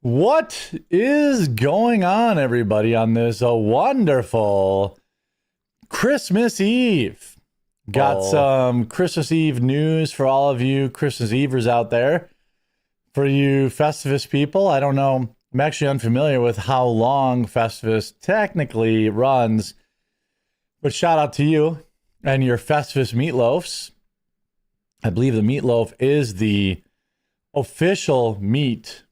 What is going on, everybody, on this wonderful Christmas Eve? Got some Christmas Eve news for all of you Christmas Evers out there. For you Festivus people, I don't know. I'm actually unfamiliar with how long Festivus technically runs. But shout out to you and your Festivus meatloafs. I believe the meatloaf is the official meat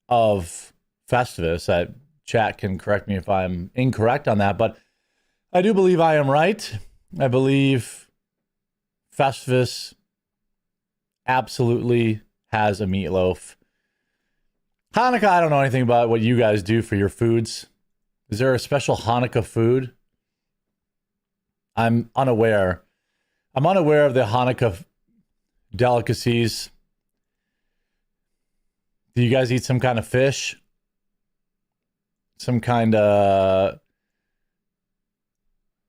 of Festivus. Chat can correct me if I'm incorrect on that, but I do believe I am right. I believe Festivus absolutely has a meatloaf. Hanukkah, I don't know anything about what you guys do for your foods. Is there a special Hanukkah food? I'm unaware. I'm unaware of the Hanukkah delicacies. Do you guys eat some kind of fish? Some kind of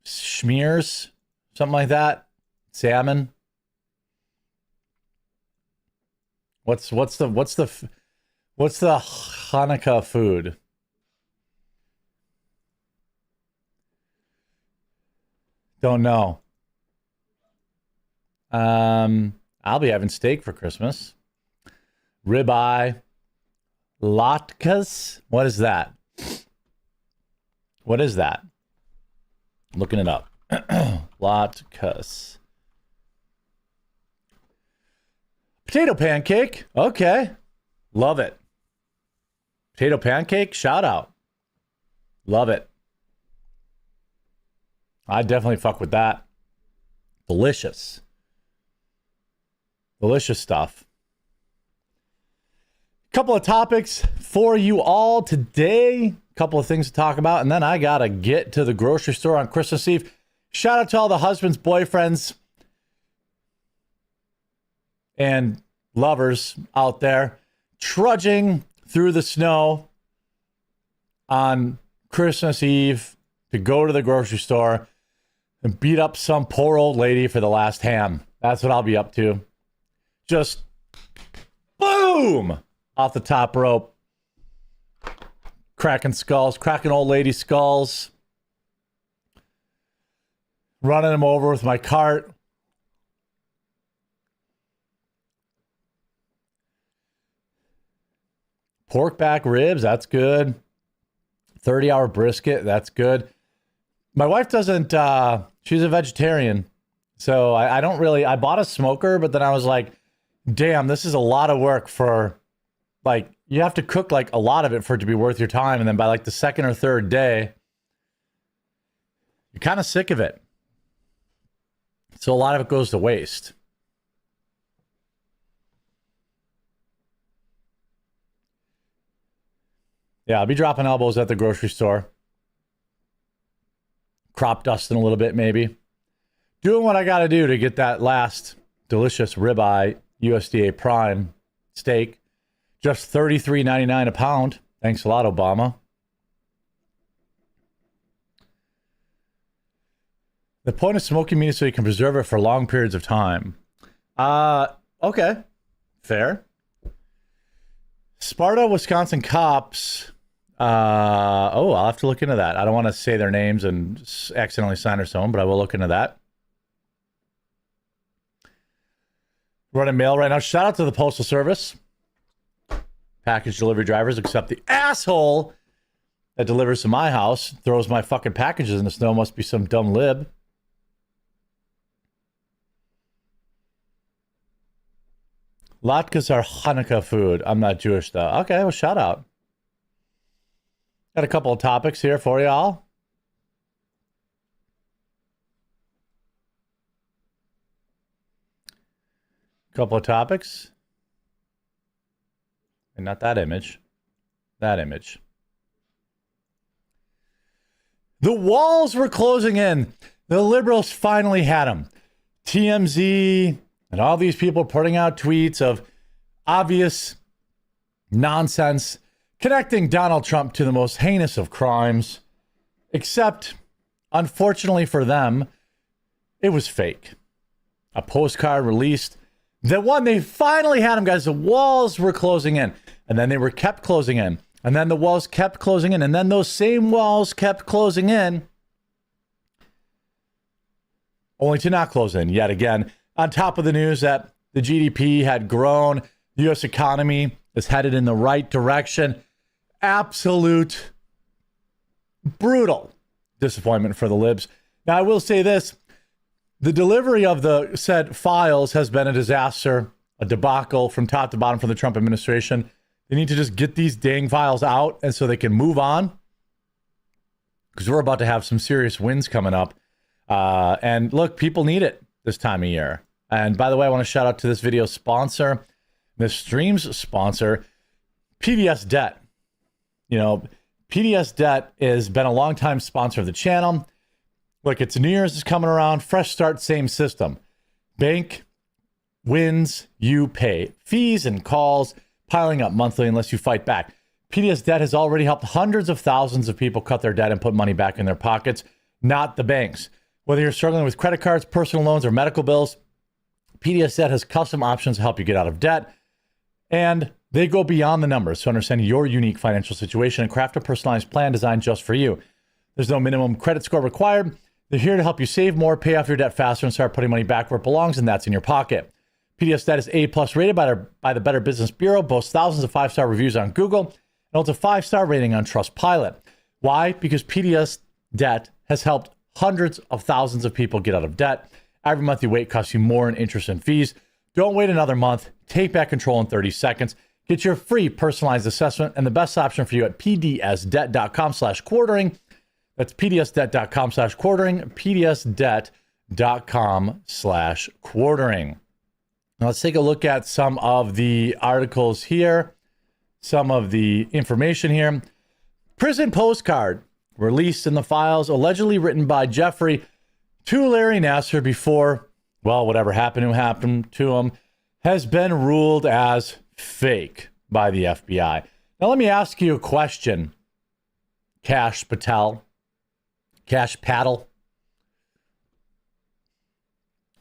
schmears? Something like that? Salmon? What's the Hanukkah food? Don't know. I'll be having steak for Christmas. Ribeye. Latkes? What is that? What is that? I'm looking it up. Latkes. Potato pancake. Okay. Love it. Potato pancake. Shout out. Love it. I definitely fuck with that. Delicious. Delicious stuff. Couple of topics for you all today. Couple of things to talk about, and then I gotta get to the grocery store on Christmas Eve. Shout out to all the husbands, boyfriends, and lovers out there trudging through the snow on Christmas Eve to go to the grocery store and beat up some poor old lady for the last ham. That's what I'll be up to. Just boom! Off the top rope. Cracking skulls. Cracking old lady skulls. Running them over with my cart. Pork back ribs. That's good. 30-hour brisket. That's good. My wife doesn't... she's a vegetarian. So I don't really... I bought a smoker, but then I was like, damn, this is a lot of work for... Like, you have to cook, like, a lot of it for it to be worth your time. And then by, like, the second or third day, you're kind of sick of it. So a lot of it goes to waste. Yeah, I'll be dropping elbows at the grocery store. Crop dusting a little bit, maybe. Doing what I got to do to get that last delicious ribeye USDA Prime steak. Just $33.99 a pound. Thanks a lot, Obama. The point of smoking meat is so you can preserve it for long periods of time. Okay. Fair. Sparta, Wisconsin cops. I'll have to look into that. I don't want to say their names and accidentally sign or so, but I will look into that. Running mail right now. Shout out to the Postal Service. Package delivery drivers, except the asshole that delivers to my house, throws my fucking packages in the snow. Must be some dumb lib. Latkes are Hanukkah food. I'm not Jewish, though. Okay, well, shout out. Got a couple of topics here for y'all. Couple of topics. And not that image. That image. The walls were closing in. The liberals finally had them. TMZ and all these people putting out tweets of obvious nonsense connecting Donald Trump to the most heinous of crimes. Except, unfortunately for them, it was fake. A postcard released. The one they finally had him, guys. The walls were closing in. And then they were kept closing in. And then the walls kept closing in. And then those same walls kept closing in, only to not close in yet again. On top of the news that the GDP had grown, the U.S. economy is headed in the right direction. Absolute brutal disappointment for the libs. Now, I will say this. The delivery of the said files has been a disaster, a debacle from top to bottom for the Trump administration. They need to just get these dang files out and so they can move on, because we're about to have some serious wins coming up. And look, people need it this time of year. And by the way, I want to shout out to this video's sponsor, this stream's sponsor, PDS Debt. You know, PDS Debt has been a longtime sponsor of the channel. Look, it's New Year's is coming around. Fresh start, same system. Bank wins, you pay. Fees and calls piling up monthly unless you fight back. PDS Debt has already helped hundreds of thousands of people cut their debt and put money back in their pockets, not the banks. Whether you're struggling with credit cards, personal loans, or medical bills, PDS Debt has custom options to help you get out of debt. And they go beyond the numbers to understand your unique financial situation and craft a personalized plan designed just for you. There's no minimum credit score required. They're here to help you save more, pay off your debt faster, and start putting money back where it belongs, and that's in your pocket. PDS Debt is A+ rated by the Better Business Bureau, boasts thousands of 5-star reviews on Google, and holds a 5-star rating on Trustpilot. Why? Because PDS Debt has helped hundreds of thousands of people get out of debt. Every month you wait costs you more in interest and fees. Don't wait another month. Take back control in 30 seconds. Get your free personalized assessment and the best option for you at pdsdebt.com/quartering. That's pdsdebt.com/quartering, pdsdebt.com/quartering. Now let's take a look at some of the articles here, some of the information here. Prison postcard released in the files, allegedly written by Jeffrey to Larry Nassar before, well, whatever happened to him, has been ruled as fake by the FBI. Now let me ask you a question, Cash Patel. Cash Paddle.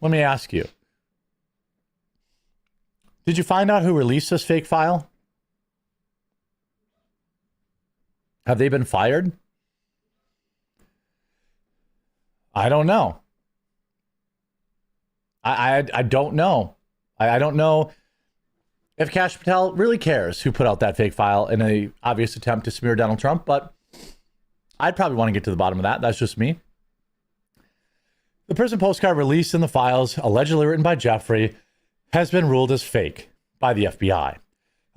Let me ask you. Did you find out who released this fake file? Have they been fired? I don't know. I don't know. I don't know if Cash Patel really cares who put out that fake file in an obvious attempt to smear Donald Trump, but I'd probably want to get to the bottom of that. That's just me. The prison postcard released in the files, allegedly written by Jeffrey, has been ruled as fake by the FBI.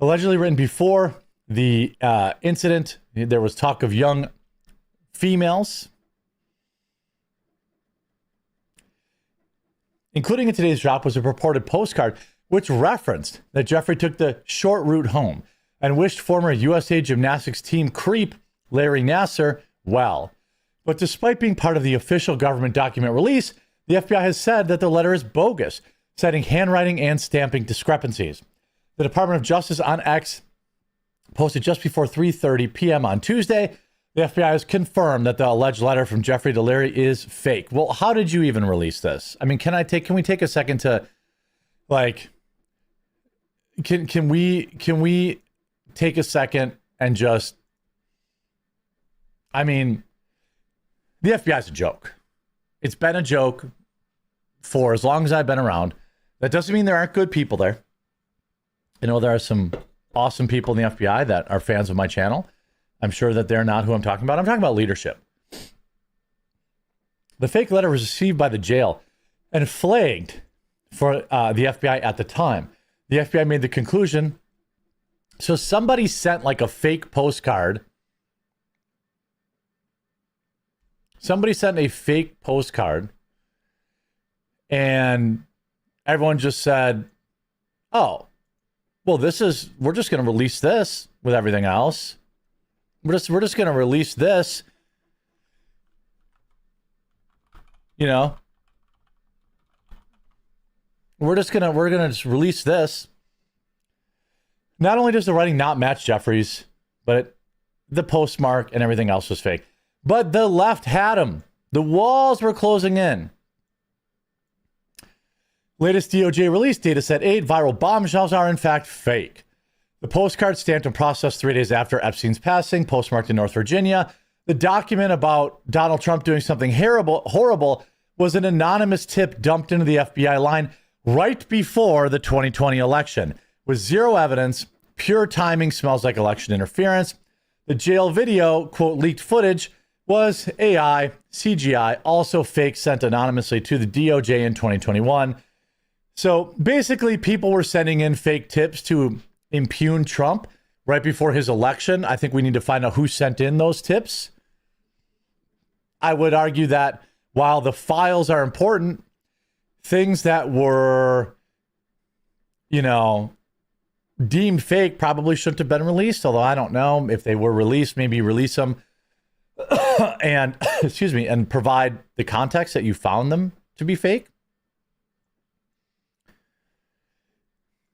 Allegedly written before the incident, there was talk of young females. Including in today's drop was a purported postcard which referenced that Jeffrey took the short route home and wished former USA Gymnastics team creep Larry Nassar well. But despite being part of the official government document release, the FBI has said that the letter is bogus, citing handwriting and stamping discrepancies. The Department of Justice on X posted just before 3:30 p.m. on Tuesday. The FBI has confirmed that the alleged letter from Jeffrey to Larry is fake. Well, how did you even release this? I mean, can we take a second to, like, can we take a second and just, I mean, the FBI is a joke. It's been a joke for as long as I've been around. That doesn't mean there aren't good people there. I know there are some awesome people in the FBI that are fans of my channel. I'm sure that they're not who I'm talking about. I'm talking about leadership. The fake letter was received by the jail and flagged for the FBI at the time. The FBI made the conclusion. So somebody sent like a fake postcard. Somebody sent a fake postcard and everyone just said, oh, well, we're just going to release this with everything else. We're just going to release this. You know, we're going to just release this. Not only does the writing not match Jeffrey's, but the postmark and everything else was fake. But the left had him. The walls were closing in. Latest DOJ release, data set 8, viral bombshells are in fact fake. The postcard stamped and processed 3 days after Epstein's passing, postmarked in North Virginia. The document about Donald Trump doing something horrible was an anonymous tip dumped into the FBI line right before the 2020 election. With zero evidence, pure timing, smells like election interference. The jail video, quote, leaked footage, was AI, CGI, also fake, sent anonymously to the DOJ in 2021. So basically, people were sending in fake tips to impugn Trump right before his election. I think we need to find out who sent in those tips. I would argue that while the files are important, things that were, deemed fake probably shouldn't have been released. Although I don't know if they were released, maybe release them and and provide the context that you found them to be fake.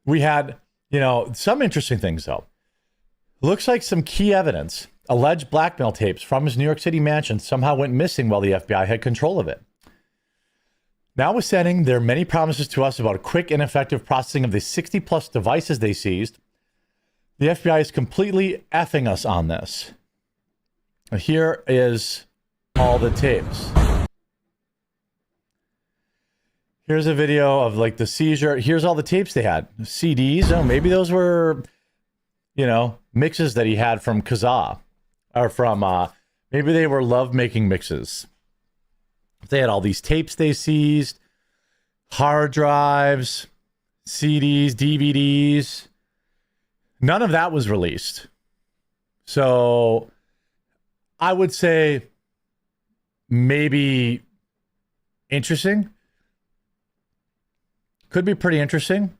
We had, some interesting things though. Looks like some key evidence, alleged blackmail tapes from his New York City mansion somehow went missing while the FBI had control of it. Notwithstanding their many promises to us about a quick and effective processing of the 60 plus devices they seized, the FBI is completely effing us on this. Here is all the tapes. Here's a video of like the seizure. Here's all the tapes they had. CDs. Oh, maybe those were, mixes that he had from Kazaa. Or from, maybe they were love-making mixes. They had all these tapes they seized, hard drives, CDs, DVDs. None of that was released. So I would say maybe interesting. Could be pretty interesting.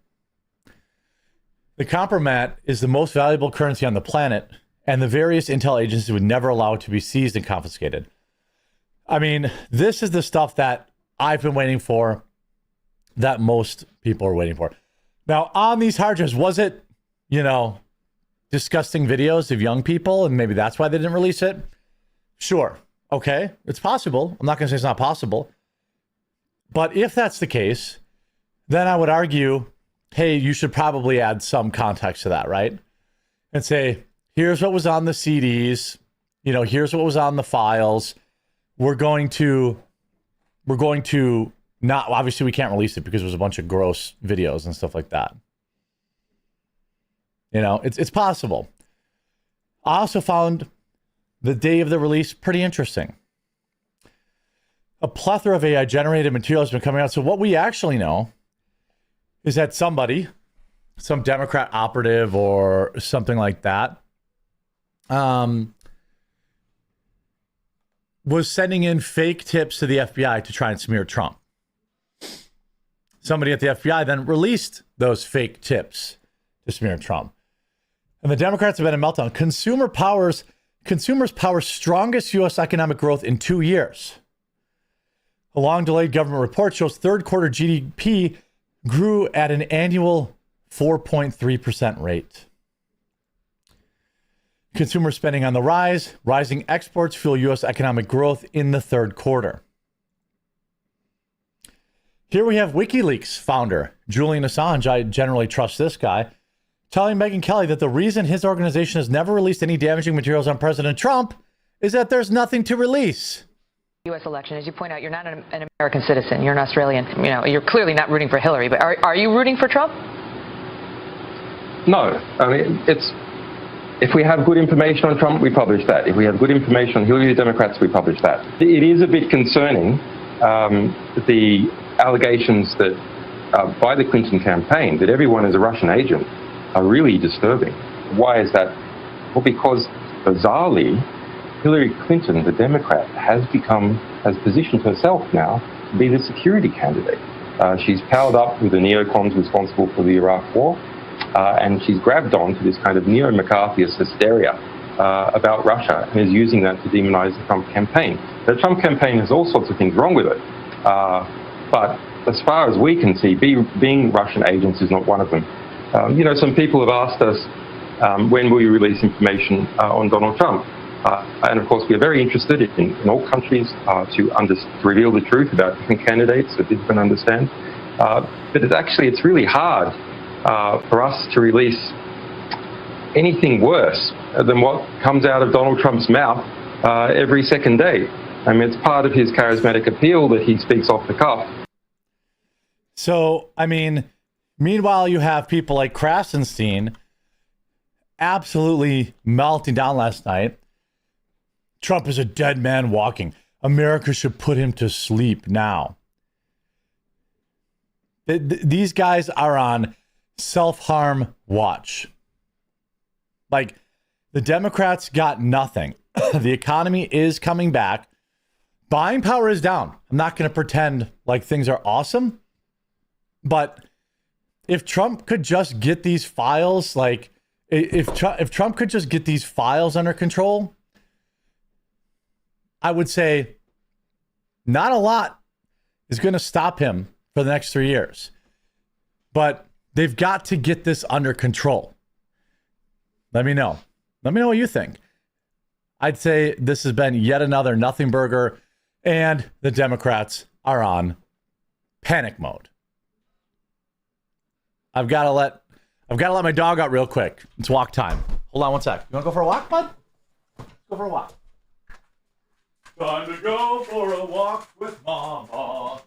The compromat is the most valuable currency on the planet, and the various intel agencies would never allow it to be seized and confiscated. I mean, this is the stuff that I've been waiting for, that most people are waiting for. Now, on these hard drives, was it, disgusting videos of young people, and maybe that's why they didn't release it? Sure. Okay. It's possible. I'm not going to say it's not possible. But if that's the case, then I would argue, hey, you should probably add some context to that, right? And say, here's what was on the CDs, here's what was on the files. We're going to not, obviously we can't release it because there's a bunch of gross videos and stuff like that. It's possible. I also found the day of the release pretty interesting. A plethora of AI generated material has been coming out. So what we actually know is that somebody, some Democrat operative or something like that, was sending in fake tips to the FBI to try and smear Trump. Somebody at the FBI then released those fake tips to smear Trump. And the Democrats have been in meltdown. Consumers power strongest U.S. economic growth in 2 years. A long-delayed government report shows third quarter GDP grew at an annual 4.3% rate. Consumer spending on the rise. Rising exports fuel U.S. economic growth in the third quarter. Here we have WikiLeaks founder Julian Assange. I generally trust this guy, telling Megyn Kelly that the reason his organization has never released any damaging materials on President Trump is that there's nothing to release. U.S. election, as you point out, you're not an American citizen. You're an Australian. You're clearly not rooting for Hillary, but are you rooting for Trump? No. I mean, if we have good information on Trump, we publish that. If we have good information on Hillary, the Democrats, we publish that. It is a bit concerning, the allegations that by the Clinton campaign that everyone is a Russian agent are really disturbing. Why is that? Well, because bizarrely, Hillary Clinton, the Democrat, has positioned herself now to be the security candidate. She's powered up with the neocons responsible for the Iraq War, and she's grabbed on to this kind of neo-McCarthyist hysteria about Russia and is using that to demonize the Trump campaign. The Trump campaign has all sorts of things wrong with it, but as far as we can see, being Russian agents is not one of them. Some people have asked us, when will you release information on Donald Trump? And of course, we are very interested in all countries to reveal the truth about different candidates so people can understand. But it's really hard for us to release anything worse than what comes out of Donald Trump's mouth every second day. I mean, it's part of his charismatic appeal that he speaks off the cuff. So, I mean, meanwhile, you have people like Krasenstein absolutely melting down last night. Trump is a dead man walking. America should put him to sleep now. These guys are on self-harm watch. Like, the Democrats got nothing. The economy is coming back. Buying power is down. I'm not going to pretend like things are awesome. But if Trump could just get these files, like, if Trump could just get these files under control, I would say not a lot is going to stop him for the next 3 years. But they've got to get this under control. Let me know. Let me know what you think. I'd say this has been yet another nothing burger, and the Democrats are on panic mode. I've got to let my dog out real quick. It's walk time. Hold on one sec. You want to go for a walk, bud? Go for a walk. Time to go for a walk with Mama.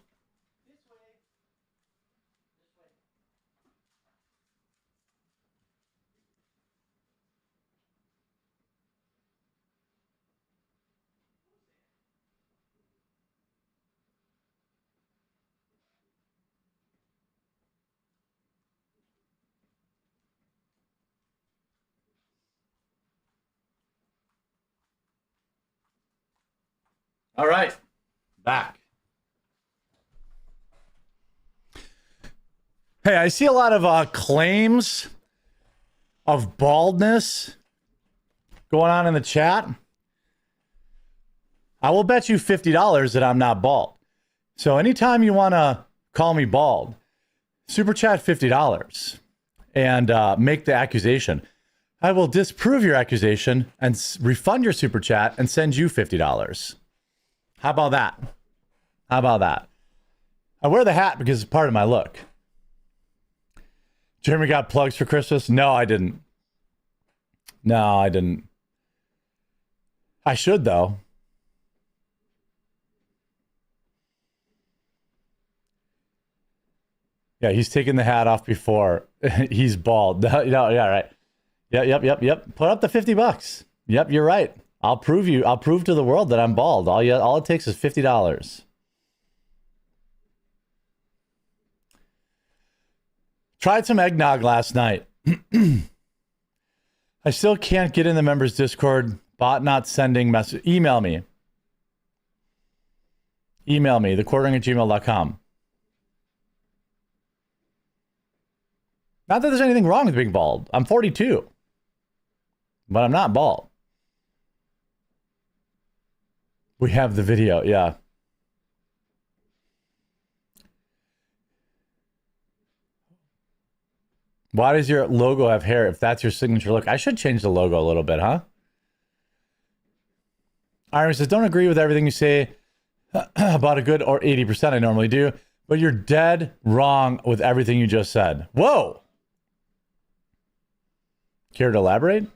All right, back. Hey, I see a lot of claims of baldness going on in the chat. I will bet you $50 that I'm not bald. So anytime you want to call me bald, super chat $50 and make the accusation. I will disprove your accusation and refund your super chat and send you $50. How about that? How about that? I wear the hat because it's part of my look. Jeremy got plugs for Christmas? No, I didn't. No, I didn't. I should, though. Yeah, he's taken the hat off before. He's bald. No, yeah, right. Yep. Put up the $50. Yep, you're right. I'll prove to the world that I'm bald. All it takes is $50. Tried some eggnog last night. I still can't get in the members Discord. Bot not sending message. Email me, thequartering@gmail.com. Not that there's anything wrong with being bald. I'm 42, but I'm not bald. We have the video, yeah. Why does your logo have hair if that's your signature look? I should change the logo a little bit, huh? Iron says, don't agree with everything you say about a good or 80%. I normally do, but you're dead wrong with everything you just said. Whoa! Care to elaborate?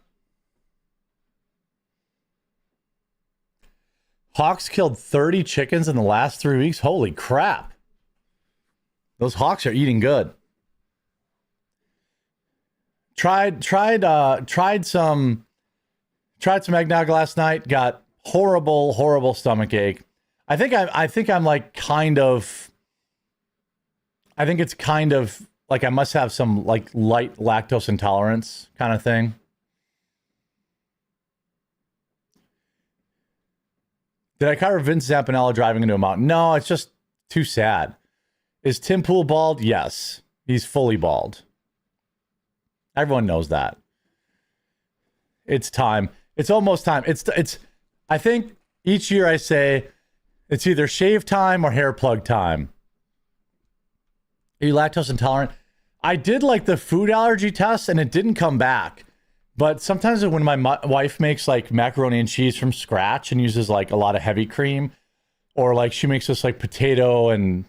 Hawks killed 30 chickens in the last 3 weeks. Holy crap. Those hawks are eating good. Tried some eggnog last night. Got horrible stomach ache. I think I'm like kind of. I think it's kind of like I must have some like light lactose intolerance kind of thing. Did I cover Vince Zampanella driving into a mountain? No, it's just too sad. Is Tim Pool bald? Yes, he's fully bald. Everyone knows that. It's time. It's almost time. It's. I think each year I say it's either shave time or hair plug time. Are you lactose intolerant? I did like the food allergy test and it didn't come back. But sometimes when my wife makes like macaroni and cheese from scratch and uses like a lot of heavy cream, or like she makes this like potato and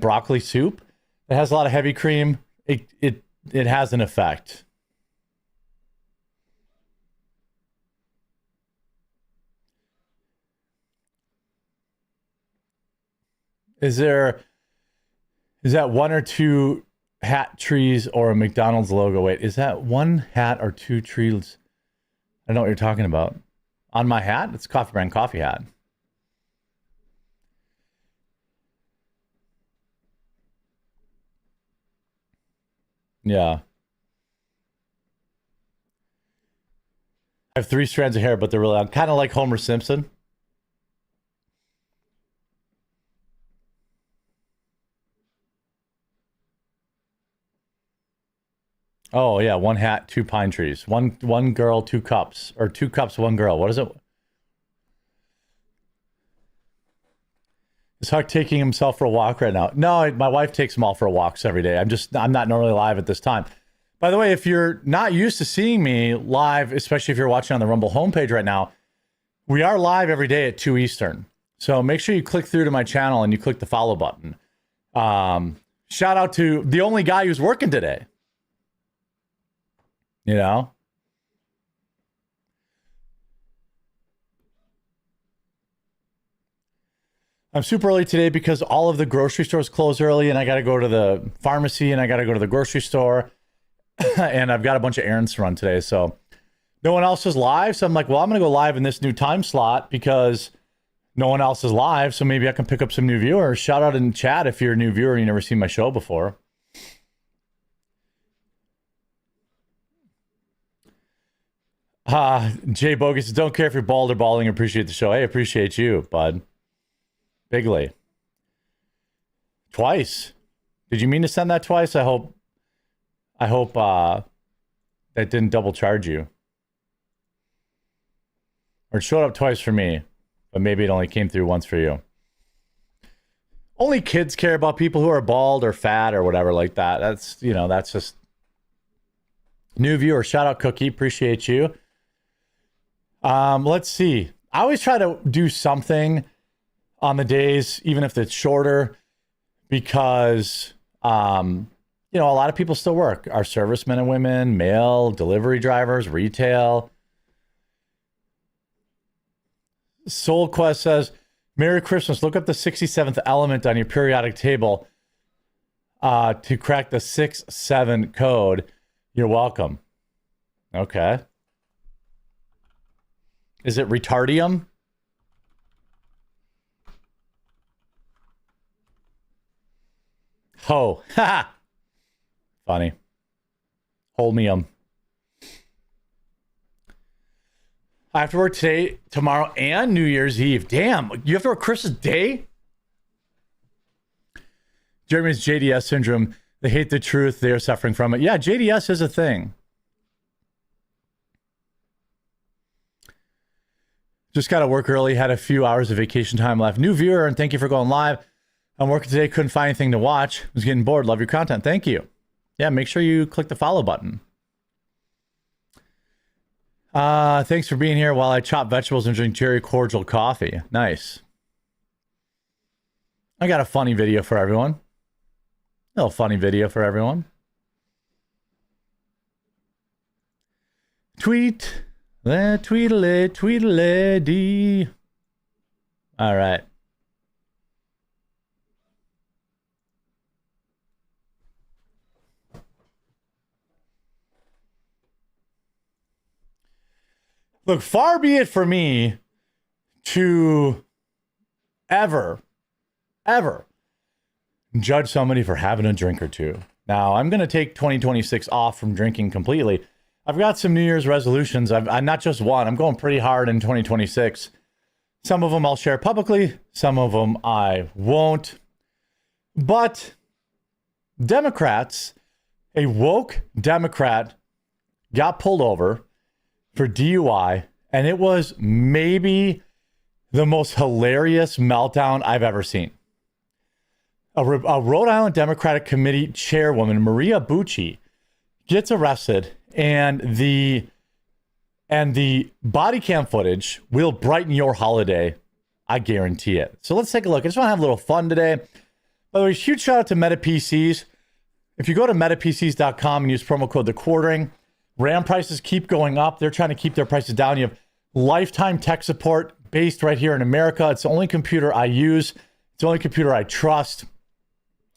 broccoli soup that has a lot of heavy cream, it has an effect. Is that one or two hat trees or a McDonald's logo? Wait, is that one hat or two trees? I don't know what you're talking about. On my hat? It's Coffee Brand Coffee hat. Yeah. I have 3 strands of hair, but they're really long. Kind of like Homer Simpson. Oh yeah, one hat, 2 pine trees. One girl, 2 cups. Or 2 cups, 1 girl. What is it? Is Huck taking himself for a walk right now? No, my wife takes him all for walks every day. I'm not normally live at this time. By the way, if you're not used to seeing me live, especially if you're watching on the Rumble homepage right now, we are live every day at 2 Eastern. So make sure you click through to my channel and you click the follow button. Shout out to the only guy who's working today. You know? I'm super early today because all of the grocery stores close early and I got to go to the pharmacy and I got to go to the grocery store and I've got a bunch of errands to run today. So no one else is live. So I'm like, well, I'm going to go live in this new time slot because no one else is live. So maybe I can pick up some new viewers. Shout out in chat if you're a new viewer and you've never seen my show before. Jay Bogus, don't care if you're bald or balding. Appreciate the show. Hey, appreciate you, bud. Bigly. Twice. Did you mean to send that twice? I hope that didn't double charge you. Or it showed up twice for me, but maybe it only came through once for you. Only kids care about people who are bald or fat or whatever like that. That's just new viewer. Shout out Cookie. Appreciate you. Let's see. I always try to do something on the days, even if it's shorter, because, a lot of people still work. Our servicemen and women, mail, delivery drivers, retail. Soul Quest says, Merry Christmas. Look up the 67th element on your periodic table to crack the 6-7 code. You're welcome. Okay. Is it retardium? Oh, ha! Funny. Holmium. I have to work today, tomorrow, and New Year's Eve. Damn, you have to work Christmas Day? Jeremy's JDS syndrome. They hate the truth. They are suffering from it. Yeah, JDS is a thing. Just got to work early. Had a few hours of vacation time left. New viewer, and thank you for going live. I'm working today. Couldn't find anything to watch. Was getting bored. Love your content. Thank you. Yeah, make sure you click the follow button. Thanks for being here while I chop vegetables and drink cherry cordial coffee. Nice. I got a funny video for everyone. A little funny video for everyone. Tweet. Tweedle, tweedle, dee. All right. Look, far be it for me to ever judge somebody for having a drink or two. Now, I'm going to take 2026 off from drinking completely. I've got some New Year's resolutions. I'm not just one. I'm going pretty hard in 2026. Some of them I'll share publicly. Some of them I won't. But Democrats, a woke Democrat got pulled over for DUI, and it was maybe the most hilarious meltdown I've ever seen. A Rhode Island Democratic Committee chairwoman, Maria Bucci, gets arrested, and the body cam footage will brighten your holiday. I guarantee it. So let's take a look. I just want to have a little fun today. By the way, huge shout out to Meta PCs. If you go to metapcs.com and use promo code TheQuartering, RAM prices keep going up. They're trying to keep their prices down. You have lifetime tech support based right here in America. It's the only computer I use. It's the only computer I trust.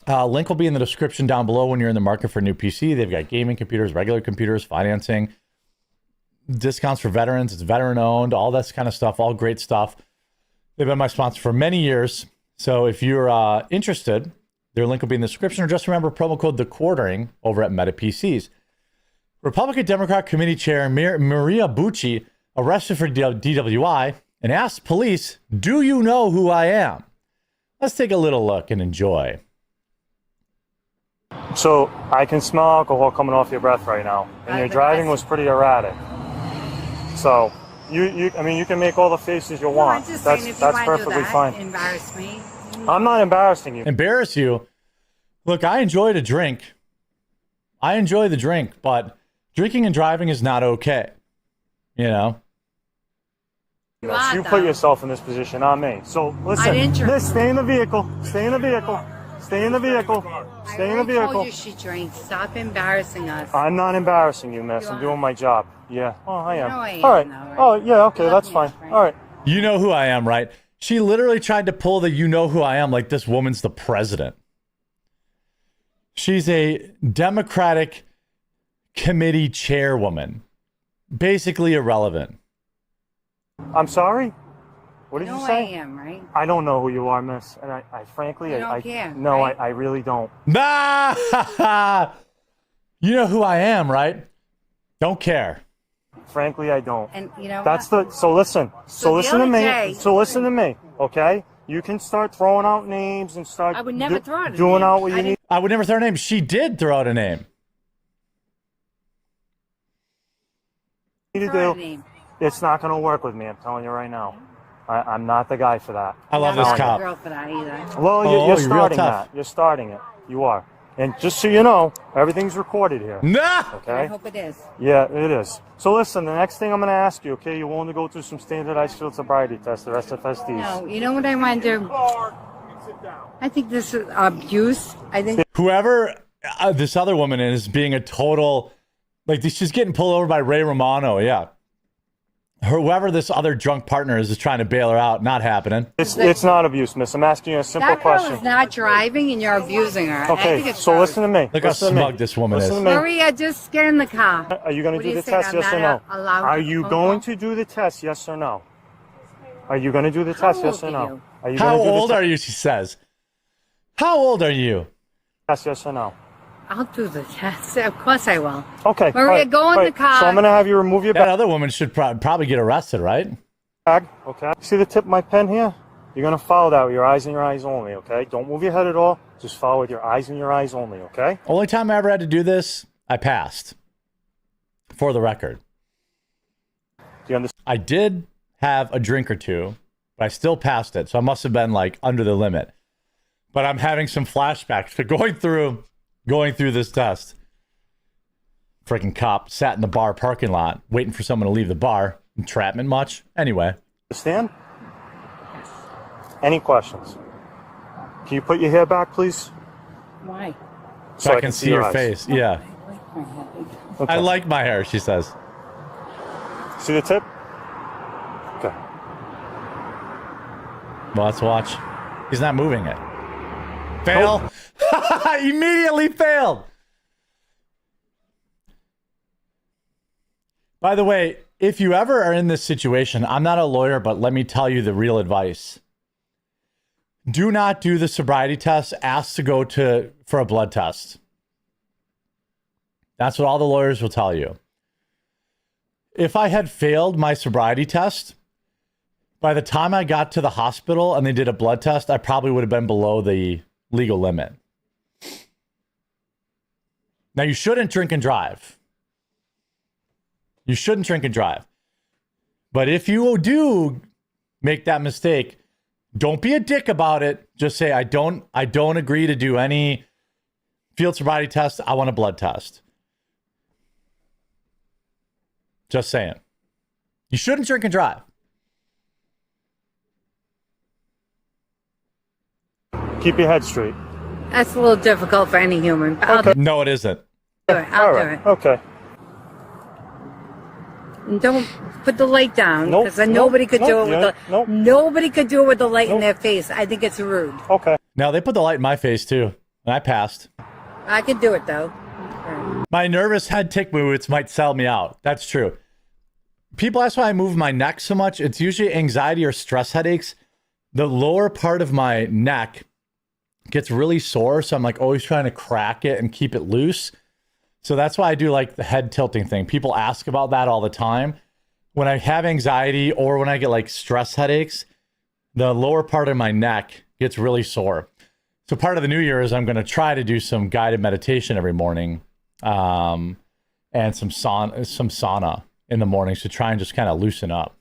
Link will be in the description down below when you're in the market for a new PC. They've got gaming computers, regular computers, financing, discounts for veterans. It's veteran owned, all that kind of stuff, all great stuff. They've been my sponsor for many years. So if you're interested, their link will be in the description, or just remember promo code The Quartering over at Meta PCs. Republican Democrat Committee Chair Maria Bucci arrested for DWI and asked police, "Do you know who I am?" Let's take a little look and enjoy. So I can smell alcohol coming off your breath right now, and your driving was pretty erratic. So I mean, you can make all the faces you want. I'm just that's saying, if you want to perfectly do that, fine. Embarrass me. I'm not embarrassing you. Embarrass you? Look, I enjoy to drink. I enjoy the drink, but drinking and driving is not okay. You know? Yes, you put yourself in this position, not me. So listen, I didn't drink. stay in the vehicle. Stay in the vehicle. Stay in the vehicle. Stay in the I vehicle. told you she drinks. Stop embarrassing us. I'm not embarrassing you, miss. You I'm are. doing my job. Yeah. Oh, I am. You know I am, All right. though, right? Oh, yeah. Okay, Love that's me, fine. right? All right. You know who I am, right? She literally tried to pull the "you know who I am" like this woman's the president. She's a Democratic committee chairwoman. Basically irrelevant. I'm sorry. What did You you know say? I am, right? I don't know who you are, miss. And I frankly, You don't I care, no, right? I really don't. Nah! You know who I am, right? Don't care. Frankly, I don't. And you know That's what? so listen. So the listen to other me. day- So listen to me, okay? You can start throwing out names and start I would never throw out a doing name. out what I you need didn't- I would never throw a name. She did throw out a name. to throw out a do. name. It's not going to work with me. I'm telling you right now. I'm not the guy for that. I love I'm this not the cop. girl for that either. Well, Oh, you're you're real starting tough. that. You're starting it. You are. And just so you know, everything's recorded here. Nah! I Okay? hope it is. Yeah, it is. So listen, the next thing I'm going to ask you, okay, you're willing to go through some standardized field sobriety tests, the SFSTs. No, you know what I want to do? I think this is abuse. I think Whoever this other woman is being a total, like she's getting pulled over by Ray Romano. Yeah. Whoever this other drunk partner is trying to bail her out. Not happening. It's not abuse, miss. I'm asking you a simple that girl question. is not driving and you're abusing her. I think Okay, it's so gross. listen to me. Look how Listen to me. smug this woman Listen is. to me. Maria, just get in the car. Are you going What to do the say? test, I'm yes or no? not allowed Are to you phone going call? to do the test, yes or no? Are you going to do the How test, yes or old no? are you? Are you How going to do old the are you? She says. How old are you? test, yes or no? I'll do the test. Of course I will. Okay. Maria, all right, go in all the right. car. So I'm going to have you remove your That other woman should probably get arrested, right? bag. Okay. See the tip of my pen here? You're going to follow that with your eyes and your eyes only, okay? Don't move your head at all. Just follow with your eyes and your eyes only, okay? Only time I ever had to do this, I passed. For the record. Do you understand? I did have a drink or two, but I still passed it. So I must have been like under the limit. But I'm having some flashbacks to going through this test. Freaking cop sat in the bar parking lot waiting for someone to leave the bar. Entrapment much? Anyway. Any questions? Can you put your hair back, please? Why? So I can see your eyes. face. Yeah. Okay. I like my hair, she says. See the tip? Okay. Well, let's watch. He's not moving it. Fail. Immediately failed. By the way, if you ever are in this situation, I'm not a lawyer, but let me tell you the real advice. Do not do the sobriety test. Ask to go for a blood test. That's what all the lawyers will tell you. If I had failed my sobriety test, by the time I got to the hospital and they did a blood test, I probably would have been below the legal limit. Now, you shouldn't drink and drive. You shouldn't drink and drive. But if you do make that mistake, don't be a dick about it. Just say, I don't agree to do any field sobriety test. I want a blood test. Just saying. You shouldn't drink and drive. Keep your head straight. That's a little difficult for any human. But I'll do No, it isn't. it. I'll All do right. it. Okay. And don't put the light down Nope, because nobody could do it with the nope. nobody could do it with the light in Nope. their face. I think it's rude. Okay. Now they put the light in my face too, and I passed. I could do it though. My nervous head tick movements might sell me out. That's true. People ask why I move my neck so much. It's usually anxiety or stress headaches. The lower part of my neck gets really sore, so I'm like always trying to crack it and keep it loose. So that's why I do like the head tilting thing. People ask about that all the time. When I have anxiety or when I get like stress headaches, the lower part of my neck gets really sore. So part of the new year is I'm going to try to do some guided meditation every morning, and some sauna in the mornings to try and just kind of loosen up.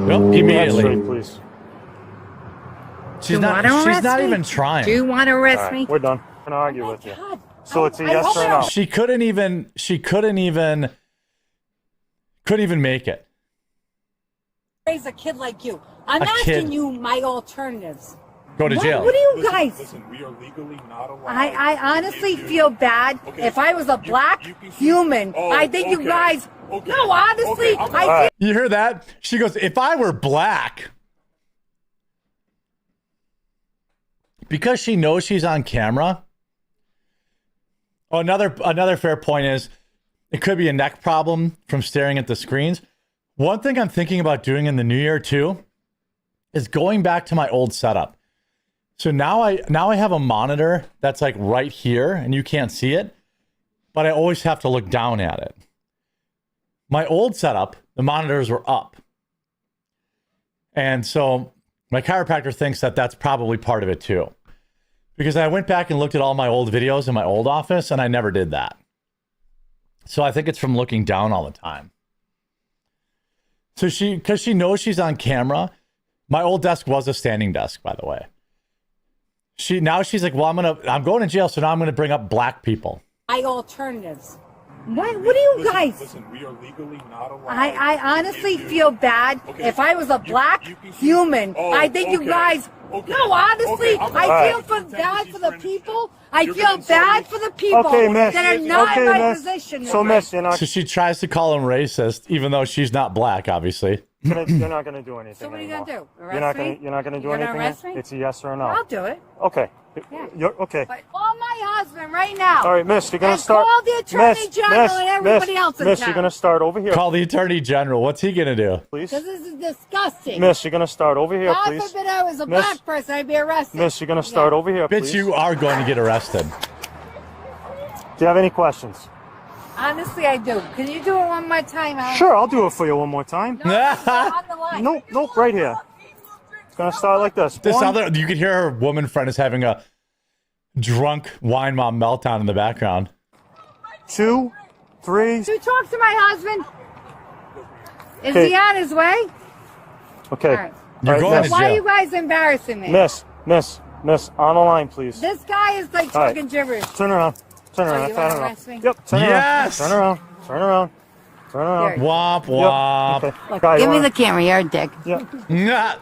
Well, immediately. Straight, please. She's not even trying. Do you want to arrest All right, me? we're done. I'm gonna argue with you. God. So it's a yes or no. She couldn't even make it. Raise a kid like you. I'm A asking kid. you my alternatives. Go to jail. What do you guys? Listen, we are legally not allowed. I honestly feel bad. Okay. If I was a black human, I think you guys. Okay. No, honestly, Okay, I right. think. You hear that? She goes, if I were black, because she knows she's on camera. Oh, another fair point is it could be a neck problem from staring at the screens. One thing I'm thinking about doing in the new year too is going back to my old setup. So now I have a monitor that's like right here and you can't see it, but I always have to look down at it. My old setup, the monitors were up. And so my chiropractor thinks that that's probably part of it too. Because I went back and looked at all my old videos in my old office and I never did that. So I think it's from looking down all the time. So because she knows she's on camera, my old desk was a standing desk, by the way. Now she's like, well, I'm going to jail, so now I'm gonna bring up black people. My alternatives. What do you guys? Listen, we are legally not allowed. I honestly feel bad. If I was a black human, I think you guys. Okay. No, honestly, Okay, I feel bad for the people. I feel bad for the people Okay, miss. that are not Okay, in my miss. position. So, miss, you're not So she tries to call him racist, even though she's not black, obviously. you're not gonna do anything. So what are you anymore. gonna do? You're not gonna you're not gonna do You're gonna anything. arrest me? It's a yes or a no. I'll do it. Okay. Yeah. You're okay. But call my husband right now. All right, miss, you're gonna And start. call the attorney general and everybody else in Miss, town. you're gonna start over here, Call the attorney general. What's he gonna do? please. Because this is disgusting. Miss, you're gonna start over here, God please. forbid I was a Miss. black person, I'd be arrested. Miss, you're gonna start over here, Bitch, please. you are going to get arrested. Do you have any questions? Honestly, I do. Can you do it one more time? Alan? Sure, I'll do it for you one more time. No, on the line. Nope, right here. It's gonna start like this. You could hear her woman friend is having a drunk wine mom meltdown in the background. 2, 3. Do you talk to my husband? Is Okay. he on his way? Okay. All right. You're All right, going miss. to Why are jail. you guys embarrassing me? Miss, on the line, please. This guy is like All right. talking gibberish. Turn around. Oh, Turn you around. wanna arrest me? Yep. Turn Yes! around. Turn around. Turn around. Turn around. Here. Womp womp. Yep. Okay. Look, Guy, you give me wanna- the camera. You're a dick. Yep. Nah.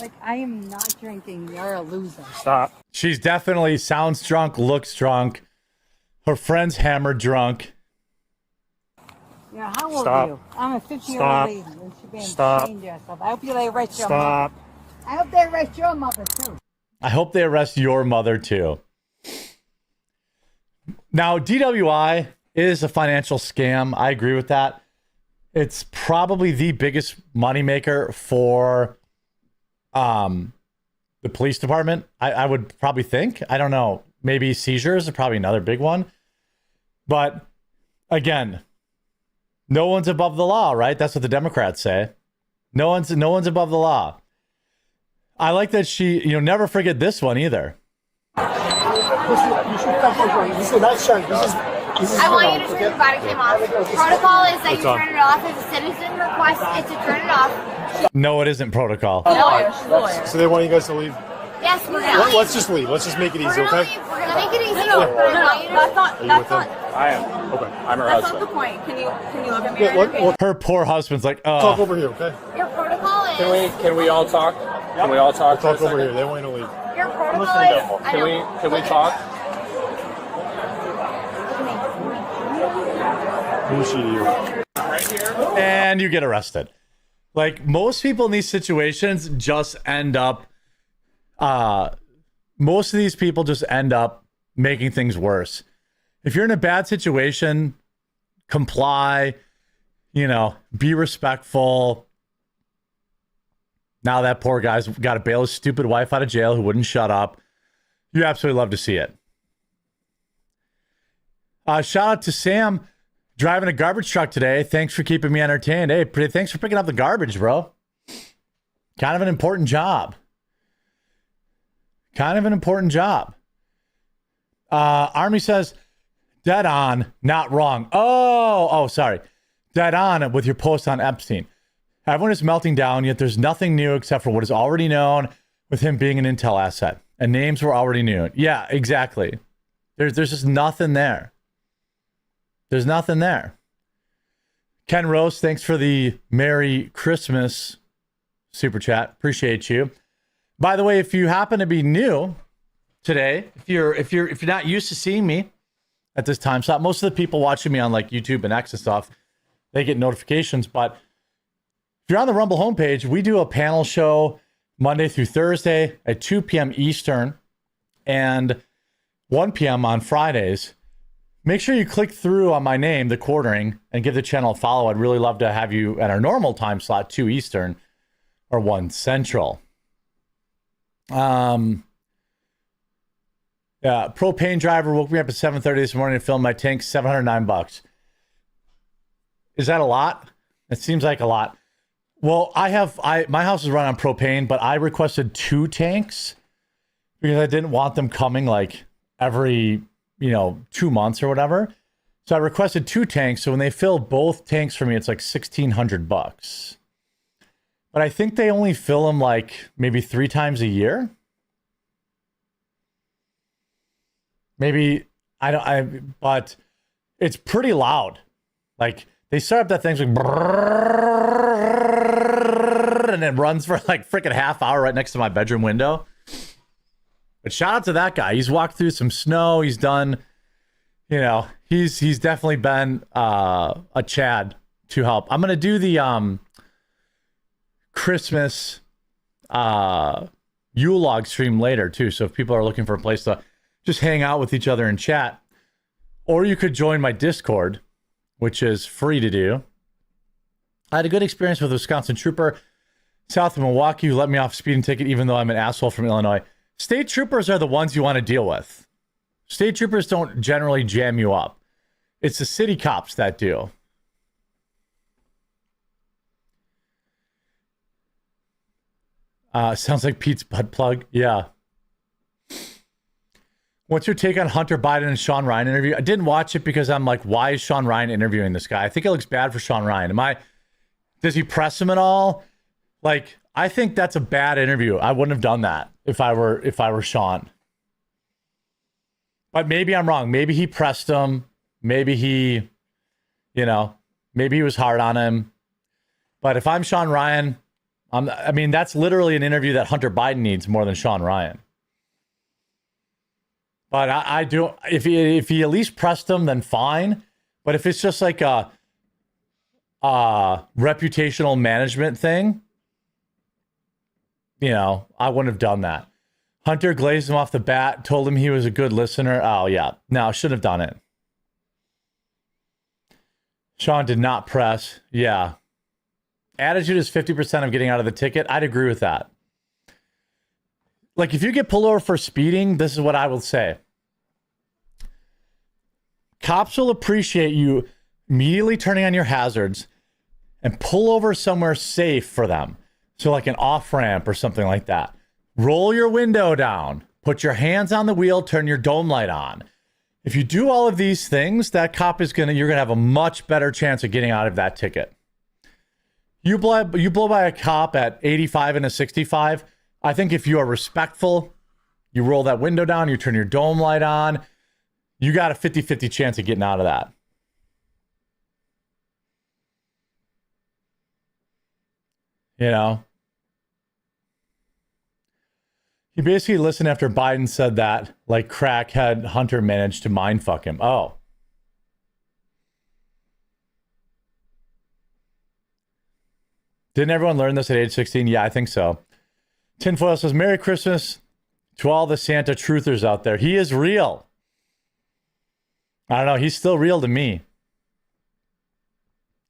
Like, I am not drinking. You're a loser. Stop. She's definitely sounds drunk, looks drunk. Her friend's hammered drunk. Yeah, how old Stop. are you? I'm a 50-year-old Stop. lady. You should be Stop. ashamed of yourself. I hope they arrest your mother. Stop. I hope they arrest your mother, too. I hope they arrest your mother too. Now, DWI is a financial scam. I agree with that. It's probably the biggest moneymaker for the police department. I would probably think. I don't know. Maybe seizures are probably another big one. But again, no one's above the law, right? That's what the Democrats say. No one's above the law. I like that never forget this one either. I want you to turn your body cam off. Protocol is that you turn it off. If a citizen requests it to turn it off. No, it isn't protocol. So they want you guys to leave. Yes, we're gonna leave. Let's just leave. Let's just make it easy, We're gonna okay? leave. We're gonna make it easy. But I want you to. Are you with them? I am. Okay. I'm her That's husband. not the point. Can you look at me? Yeah, we'll Her poor husband's like, talk oh, over here, okay? Your protocol is. Can we all talk? Can we all talk? Talk for a over second? here. They want you to leave. Your protocol Listen to is. them. I know. Can we talk? Mushy to you. And you get arrested. Like, most people in these situations just end up, most of these people just end up making things worse. If you're in a bad situation, comply, you know, be respectful. Now that poor guy's got to bail his stupid wife out of jail who wouldn't shut up. You absolutely love to see it. Shout out to Sam driving a garbage truck today. Thanks for keeping me entertained. Hey, thanks for picking up the garbage, bro. Kind of an important job. Army says, dead on, not wrong. Oh, sorry. Dead on with your post on Epstein. Everyone is melting down, yet there's nothing new except for what is already known with him being an intel asset. And names were already new. Yeah, exactly. There's just nothing there. There's nothing there. Ken Rose, thanks for the Merry Christmas super chat. Appreciate you. By the way, if you happen to be new today, if you're not used to seeing me at this time slot, most of the people watching me on like YouTube and X and stuff, they get notifications. But if you're on the Rumble homepage, we do a panel show Monday through Thursday at 2 p.m. Eastern and 1 p.m. on Fridays. Make sure you click through on my name, The Quartering, and give the channel a follow. I'd really love to have you at our normal time slot, 2 Eastern or 1 Central. Yeah, propane driver woke me up at 7:30 this morning and filled my tank, $709. Is that a lot? It seems like a lot. Well, my house is run on propane, but I requested 2 tanks because I didn't want them coming like every 2 months or whatever. So I requested 2 tanks. So when they fill both tanks for me, it's like $1,600. But I think they only fill them like maybe 3 times a year. Maybe but it's pretty loud. Like they start up that thing like and it runs for like freaking half hour right next to my bedroom window. But shout out to that guy. He's walked through some snow. He's done, he's definitely been a Chad to help. I'm gonna do the Christmas Yule log stream later too. So if people are looking for a place to just hang out with each other and chat, or you could join my Discord, which is free to do. I had a good experience with a Wisconsin trooper south of Milwaukee who let me off a speeding ticket, even though I'm an asshole from Illinois. State troopers are the ones you want to deal with. State troopers don't generally jam you up. It's the city cops that do. Sounds like Pete's butt plug. Yeah. What's your take on Hunter Biden and Sean Ryan interview? I didn't watch it because I'm like, why is Sean Ryan interviewing this guy? I think it looks bad for Sean Ryan. Does he press him at all? Like, I think that's a bad interview. I wouldn't have done that if I were Sean. But maybe I'm wrong. Maybe he pressed him. Maybe he, maybe he was hard on him. But if I'm Sean Ryan, that's literally an interview that Hunter Biden needs more than Sean Ryan. But I do, if he at least pressed him, then fine. But if it's just like a reputational management thing, I wouldn't have done that. Hunter glazed him off the bat, told him he was a good listener. Oh, yeah. No, I shouldn't have done it. Sean did not press. Yeah. Attitude is 50% of getting out of the ticket. I'd agree with that. Like, if you get pulled over for speeding, this is what I will say. Cops will appreciate you immediately turning on your hazards and pull over somewhere safe for them. So like an off-ramp or something like that. Roll your window down. Put your hands on the wheel. Turn your dome light on. If you do all of these things, that cop you're going to have a much better chance of getting out of that ticket. You blow by a cop at 85 and a 65. I think if you are respectful, you roll that window down, you turn your dome light on, you got a 50-50 chance of getting out of that. He basically listened after Biden said that, like crackhead Hunter managed to mindfuck him. Oh. Didn't everyone learn this at age 16? Yeah, I think so. Tinfoil says, Merry Christmas to all the Santa truthers out there. He is real. I don't know. He's still real to me.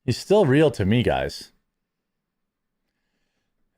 He's still real to me, guys.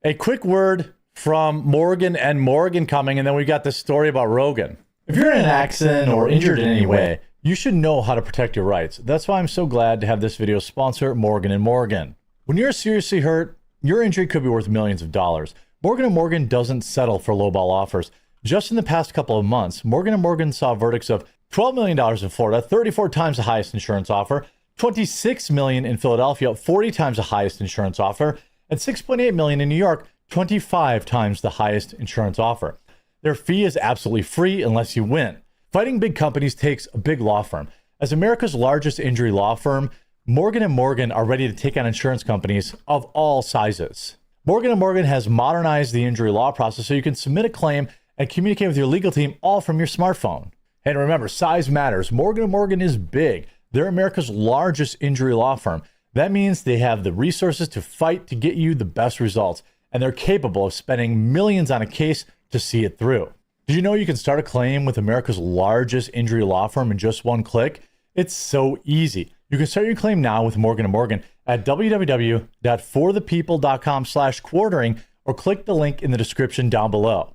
A quick word from Morgan and Morgan coming, and then we got this story about Rogan. If you're in an accident or injured in any way, you should know how to protect your rights. That's why I'm so glad to have this video sponsor Morgan and Morgan. When you're seriously hurt, your injury could be worth millions of dollars. Morgan and Morgan doesn't settle for lowball offers. Just in the past couple of months, Morgan and Morgan saw verdicts of $12 million in Florida, 34 times the highest insurance offer, $26 million in Philadelphia, 40 times the highest insurance offer, and $6.8 million in New York, 25 times the highest insurance offer. Their fee is absolutely free unless you win. Fighting big companies takes a big law firm. As America's largest injury law firm, Morgan & Morgan are ready to take on insurance companies of all sizes. Morgan & Morgan has modernized the injury law process so you can submit a claim and communicate with your legal team all from your smartphone. And remember, size matters. Morgan & Morgan is big. They're America's largest injury law firm. That means they have the resources to fight to get you the best results, and they're capable of spending millions on a case to see it through. Did you know you can start a claim with America's largest injury law firm in just one click? It's so easy. You can start your claim now with Morgan & Morgan at www.forthepeople.com/quartering or click the link in the description down below.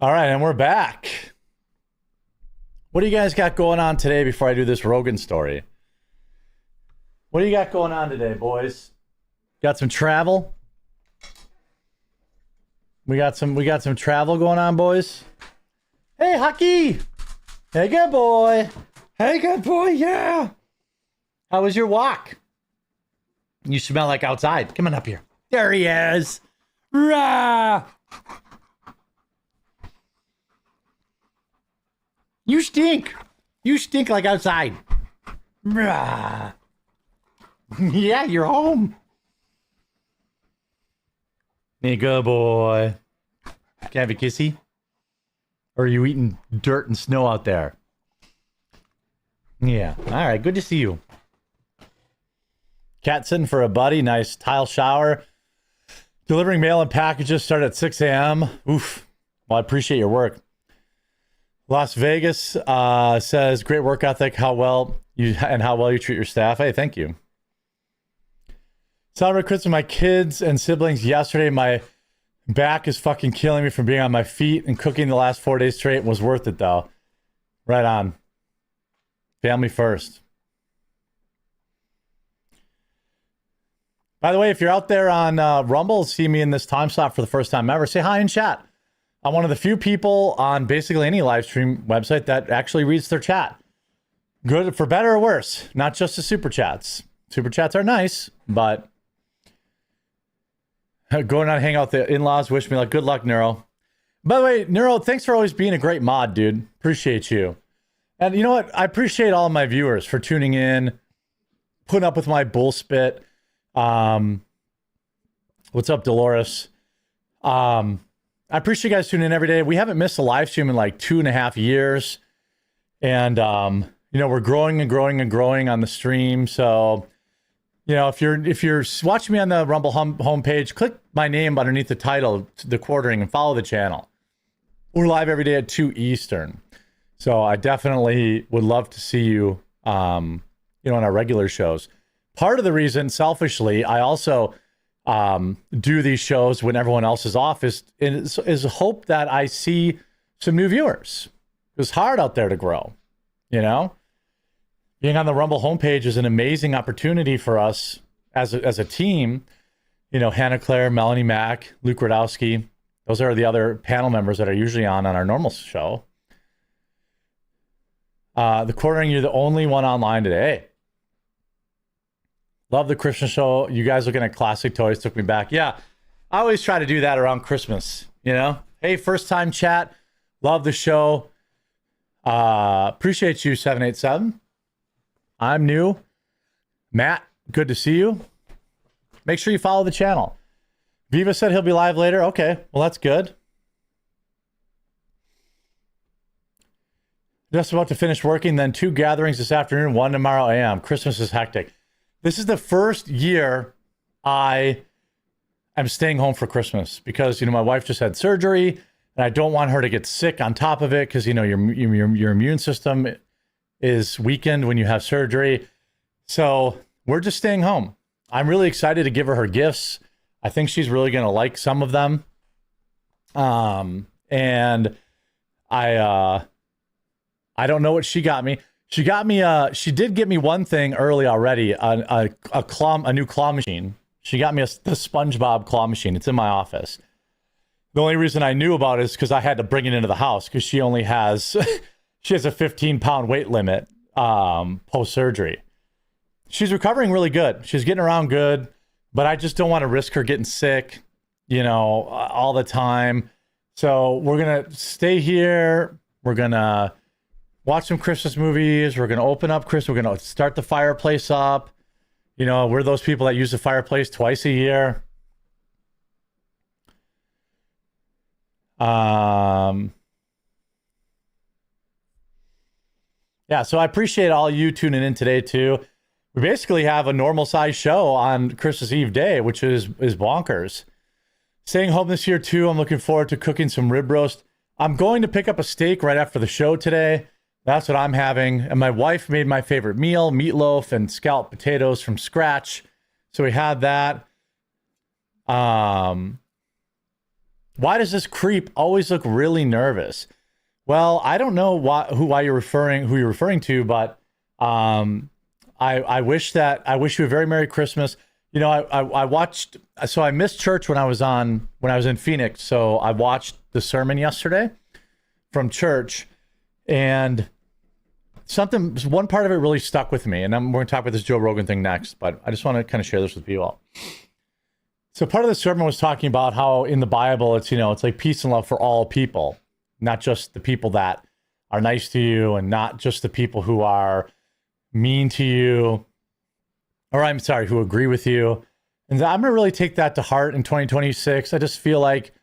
All right, and we're back. What do you guys got going on today before I do this Rogan story? What do you got going on today, boys? Got some travel? We got some travel going on, boys. Hey, Hucky. Hey, good boy. Hey, good boy. Yeah. How was your walk? You smell like outside. Come on up here. There he is. Rah. You stink. You stink like outside. Rah. Yeah, you're home. Hey, good boy. Can I have a kissy? Or are you eating dirt and snow out there? Yeah. All right. Good to see you. Cat sitting for a buddy. Nice tile shower. Delivering mail and packages start at 6 a.m. Oof. Well, I appreciate your work. Las Vegas says, great work ethic. How well you treat your staff. Hey, thank you. Celebrate Christmas with my kids and siblings yesterday. My back is fucking killing me from being on my feet, and cooking the last 4 days straight was worth it, though. Right on. Family first. By the way, if you're out there on Rumble, see me in this time slot for the first time ever, say hi in chat. I'm one of the few people on basically any live stream website that actually reads their chat. Good, for better or worse, not just the super chats. Super chats are nice, but going out and hang out with the in-laws, wish me like good luck, Neuro. By the way, Neuro, thanks for always being a great mod, dude. Appreciate you. And you know what? I appreciate all of my viewers for tuning in, putting up with my bullspit. What's up, Dolores? I appreciate you guys tuning in every day. We haven't missed a live stream in like 2.5 years. And, you know, we're growing and growing and growing on the stream. So, you know, if you're watching me on the Rumble homepage, click my name underneath the title, The Quartering, and follow the channel. We're live every day at 2 Eastern. So I definitely would love to see you, you know, on our regular shows. Part of the reason, selfishly, I also do these shows when everyone else is off is hope that I see some new viewers. It's hard out there to grow, you know? Being on the Rumble homepage is an amazing opportunity for us as a team. You know, Hannah Claire, Melanie Mack, Luke Radowski. Those are the other panel members that are usually on our normal show. The Quartering, you're the only one online today. Love the Christmas show. You guys looking at classic toys took me back. Yeah, I always try to do that around Christmas, you know? Hey, first time chat. Love the show. Appreciate you, 787. I'm new. Matt, good to see you. Make sure you follow the channel. Viva said he'll be live later. Okay, well, that's good. Just about to finish working, then 2 gatherings this afternoon, 1 tomorrow AM. Christmas is hectic. This is the first year I am staying home for Christmas because, my wife just had surgery and I don't want her to get sick on top of it because, your immune system is weakened when you have surgery. So we're just staying home. I'm really excited to give her gifts. I think she's really going to like some of them. And I don't know what she got me. She did get me one thing early already, a new claw machine. She got me the SpongeBob claw machine. It's in my office. The only reason I knew about it is because I had to bring it into the house because she only has, she has a 15-pound weight limit post-surgery. She's recovering really good. She's getting around good, but I just don't want to risk her getting sick, all the time. So we're going to stay here. We're going to watch some Christmas movies. We're going to open up Christmas. We're going to start the fireplace up. We're those people that use the fireplace twice a year. Yeah, so I appreciate all you tuning in today too. We basically have a normal size show on Christmas Eve day, which is bonkers. Staying home this year too. I'm looking forward to cooking some rib roast. I'm going to pick up a steak right after the show today. That's what I'm having. And my wife made my favorite meal, meatloaf and scalloped potatoes from scratch. So we had that. Why does this creep always look really nervous? Well, I don't know who you're referring to, but I wish you a very Merry Christmas. I missed church when I was in Phoenix. So I watched the sermon yesterday from church, and one part of it really stuck with me. And we're going to talk about this Joe Rogan thing next, but I just want to kind of share this with people. So part of the sermon was talking about how in the Bible, it's like peace and love for all people, not just the people that are nice to you and not just the people who are mean to you, who agree with you. And I'm going to really take that to heart in 2026. I just feel like,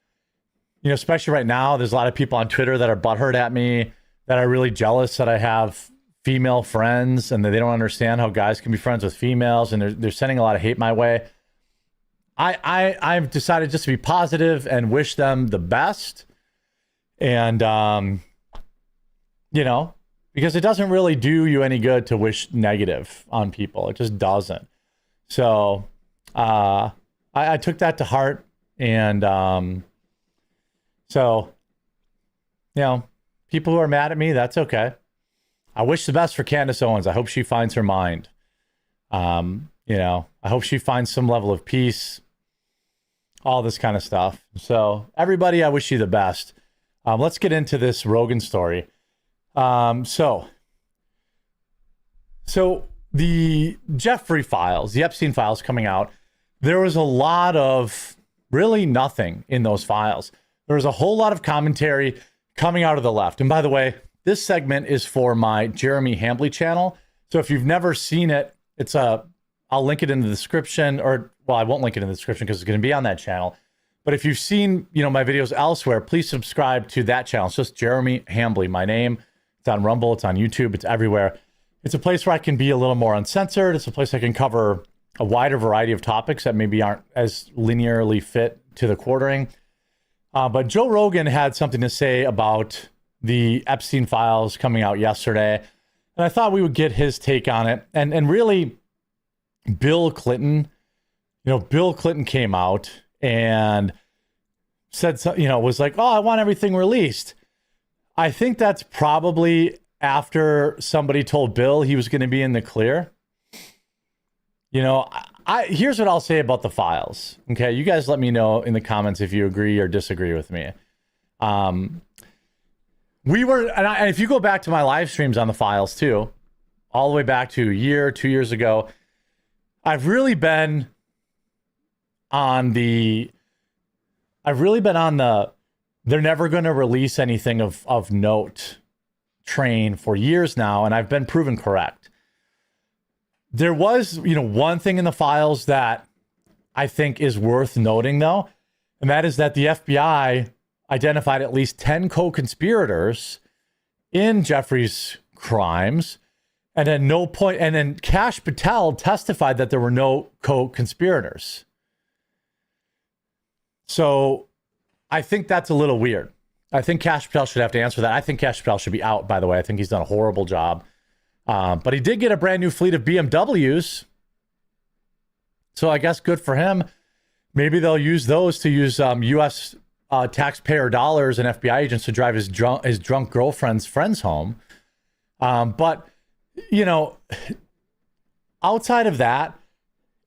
especially right now, there's a lot of people on Twitter that are butthurt at me, that are really jealous that I have female friends and that they don't understand how guys can be friends with females. And they're sending a lot of hate my way. I've decided just to be positive and wish them the best. And, because it doesn't really do you any good to wish negative on people. It just doesn't. So I took that to heart. And people who are mad at me, that's okay. I wish the best for Candace Owens. I hope she finds her mind. I hope she finds some level of peace, all this kind of stuff. So everybody, I wish you the best. Let's get into this Rogan story. So the Jeffrey files, the Epstein files coming out, there was a lot of really nothing in those files. There was a whole lot of commentary coming out of the left. And by the way, this segment is for my Jeremy Hambly channel. So if you've never seen it, I'll link it in the description, I won't link it in the description because it's going to be on that channel. But if you've seen, my videos elsewhere, please subscribe to that channel. It's just Jeremy Hambly, my name. It's on Rumble, it's on YouTube, it's everywhere. It's a place where I can be a little more uncensored. It's a place I can cover a wider variety of topics that maybe aren't as linearly fit to the quartering. But Joe Rogan had something to say about the Epstein files coming out yesterday. And I thought we would get his take on it. And really, Bill Clinton came out and said, was like, oh, I want everything released. I think that's probably after somebody told Bill he was going to be in the clear. Here's what I'll say about the files. Okay. You guys let me know in the comments if you agree or disagree with me. And if you go back to my live streams on the files too, all the way back to 2 years ago, I've really been on the they're never going to release anything of note train for years now, and I've been proven correct. There was, one thing in the files that I think is worth noting, though, and that is that the FBI identified at least 10 co-conspirators in Jeffrey's crimes, and at no point, and then Kash Patel testified that there were no co-conspirators. So I think that's a little weird. I think Kash Patel should have to answer that. I think Kash Patel should be out, by the way. I think he's done a horrible job. But he did get a brand new fleet of BMWs. So I guess good for him. Maybe they'll use those to use U.S. Taxpayer dollars and FBI agents to drive his drunk girlfriend's friends home. But, you know, outside of that,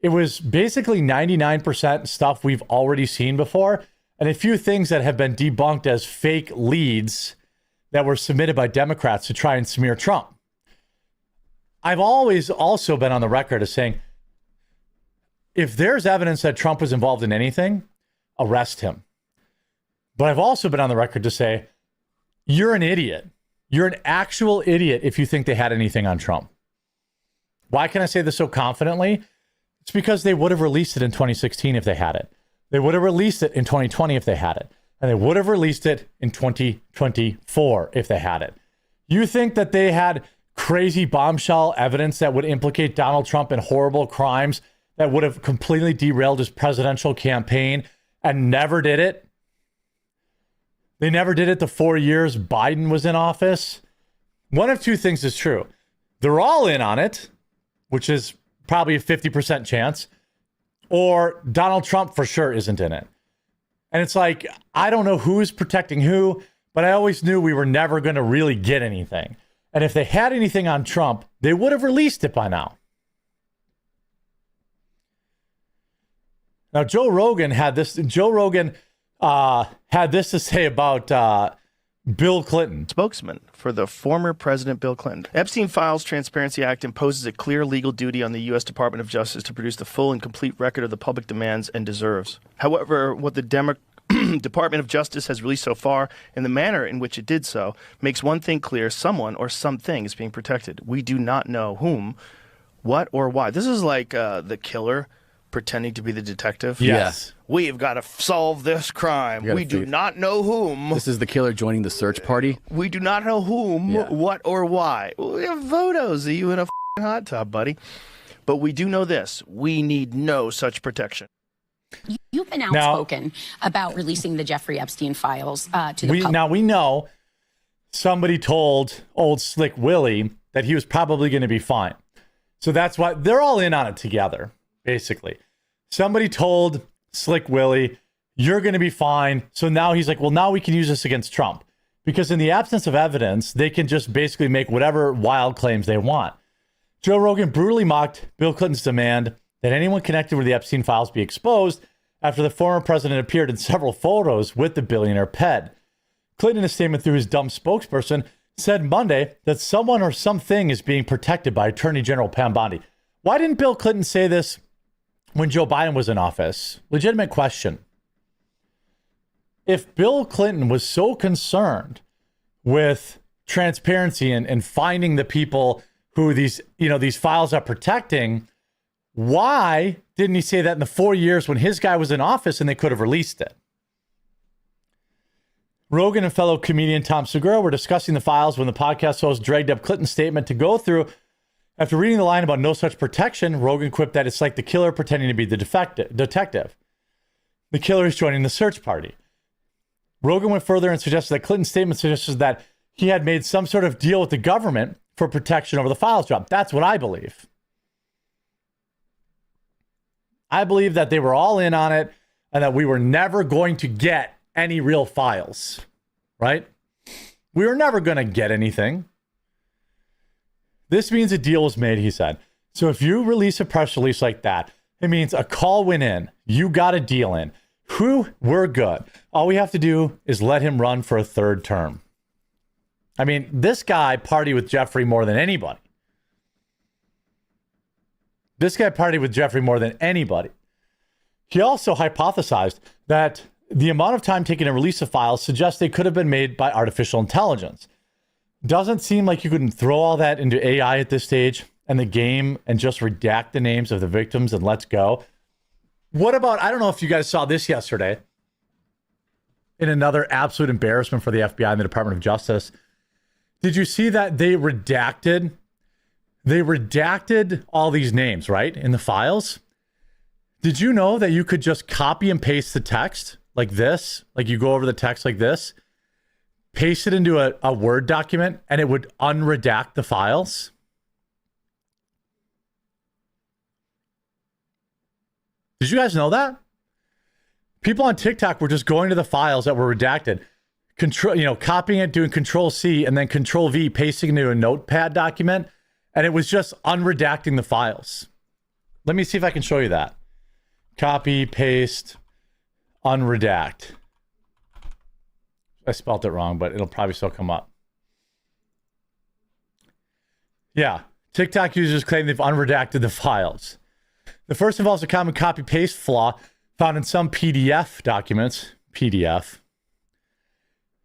it was basically 99% stuff we've already seen before, and a few things that have been debunked as fake leads that were submitted by Democrats to try and smear Trump. I've always also been on the record as saying, if there's evidence that Trump was involved in anything, arrest him. But I've also been on the record to say, you're an idiot. You're an actual idiot if you think they had anything on Trump. Why can I say this so confidently? It's because they would have released it in 2016 if they had it. They would have released it in 2020 if they had it. And they would have released it in 2024 if they had it. You think that they had crazy bombshell evidence that would implicate Donald Trump in horrible crimes that would have completely derailed his presidential campaign and never did it? They never did it the 4 years Biden was in office. One of two things is true. They're all in on it, which is probably a 50% chance, or Donald Trump for sure isn't in it. And it's like, I don't know who's protecting who, but I always knew we were never going to really get anything. And if they had anything on Trump, they would have released it by now. Now, Joe Rogan had this to say about Bill Clinton. Spokesman for the former President Bill Clinton. Epstein Files Transparency Act imposes a clear legal duty on the U.S. Department of Justice to produce the full and complete record of the public demands and deserves. However, what the Department of Justice has released so far and the manner in which it did so makes one thing clear: someone or something is being protected. We do not know whom, what, or why. This is like the killer pretending to be the detective. Yes. We've got to solve this crime. We do not know whom. This is the killer joining the search party. We do not know whom, what, or why. We have photos of you in a hot tub, buddy. But we do know this. We need no such protection. You've been outspoken about releasing the Jeffrey Epstein files to the public. Now, we know somebody told old Slick Willie that he was probably going to be fine. So that's why they're all in on it together, basically. Somebody told Slick Willie, you're going to be fine. So now he's like, well, now we can use this against Trump. Because in the absence of evidence, they can just basically make whatever wild claims they want. Joe Rogan brutally mocked Bill Clinton's demand that anyone connected with the Epstein files be exposed after the former president appeared in several photos with the billionaire ped. Clinton, in a statement through his dumb spokesperson, said Monday that someone or something is being protected by Attorney General Pam Bondi. Why didn't Bill Clinton say this when Joe Biden was in office? Legitimate question. If Bill Clinton was so concerned with transparency and finding the people who these files are protecting, why didn't he say that in the 4 years when his guy was in office and they could have released it? Rogan and fellow comedian Tom Segura were discussing the files when the podcast host dragged up Clinton's statement to go through. After reading the line about no such protection, Rogan quipped that it's like the killer pretending to be the detective. The killer is joining the search party. Rogan went further and suggested that Clinton's statement suggested that he had made some sort of deal with the government for protection over the files drop. That's what I believe. I believe that they were all in on it and that we were never going to get any real files, right? We were never going to get anything. This means a deal was made, he said. So if you release a press release like that, it means a call went in. You got a deal in. We're good. All we have to do is let him run for a third term. I mean, this guy partied with Jeffrey more than anybody. He also hypothesized that the amount of time taken to release the files suggests they could have been made by artificial intelligence. Doesn't seem like you couldn't throw all that into AI at this stage and the game and just redact the names of the victims and let's go. What about, I don't know if you guys saw this yesterday, in another absolute embarrassment for the FBI and the Department of Justice. Did you see that they redacted all these names, right, in the files? Did you know that you could just copy and paste the text like this, like you go over the text like this, paste it into a Word document, and it would unredact the files. Did you guys know that? People on TikTok were just going to the files that were redacted, copying it, doing Control C, and then Control V, pasting into a Notepad document, and it was just unredacting the files. Let me see if I can show you that. Copy, paste, unredact. I spelled it wrong, but it'll probably still come up. Yeah, TikTok users claim they've unredacted the files. The first involves a common copy-paste flaw found in some PDF documents. PDF.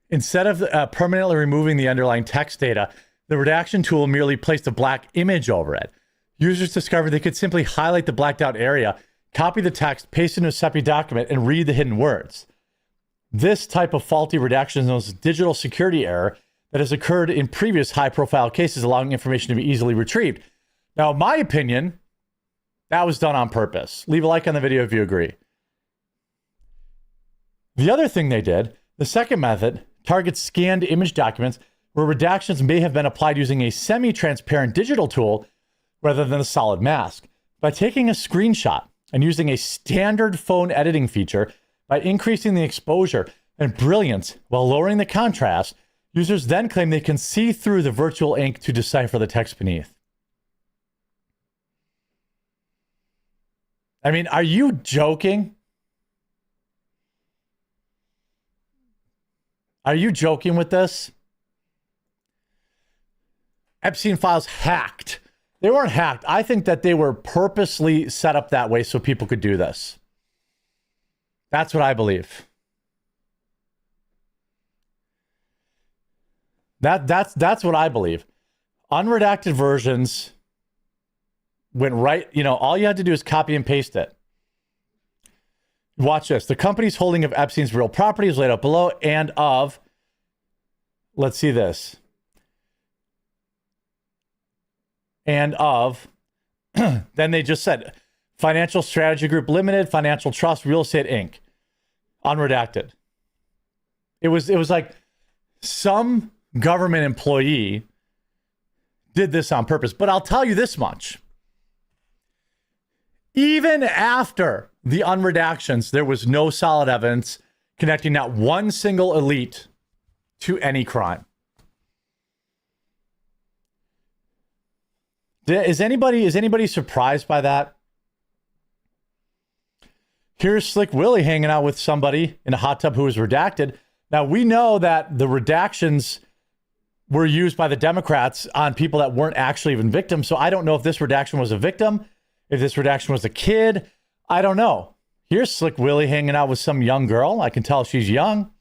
Instead of permanently removing the underlying text data, the redaction tool merely placed a black image over it. Users discovered they could simply highlight the blacked out area, copy the text, paste it into a separate document, and read the hidden words. This type of faulty redaction is known as digital security error that has occurred in previous high-profile cases, allowing information to be easily retrieved. Now, in my opinion, that was done on purpose. Leave a like on the video if you agree. The other thing they did, the second method, targets scanned image documents where redactions may have been applied using a semi-transparent digital tool rather than a solid mask. By taking a screenshot and using a standard phone editing feature, by increasing the exposure and brilliance while lowering the contrast, users then claim they can see through the virtual ink to decipher the text beneath. I mean, are you joking? Are you joking with this? Epstein files hacked. They weren't hacked. I think that they were purposely set up that way so people could do this. That's what I believe. That's what I believe. Unredacted versions went right, all you had to do is copy and paste it. Watch this. The company's holding of Epstein's real property is laid out below and of, let's see this. And of, then they just said, Financial Strategy Group Limited, Financial Trust, Real Estate Inc. Unredacted. It was like some government employee did this on purpose. But I'll tell you this much. Even after the unredactions, there was no solid evidence connecting not one single elite to any crime. Is anybody surprised by that? Here's Slick Willie hanging out with somebody in a hot tub who was redacted. Now, we know that the redactions were used by the Democrats on people that weren't actually even victims. So I don't know if this redaction was a victim, if this redaction was a kid. I don't know. Here's Slick Willie hanging out with some young girl. I can tell she's young.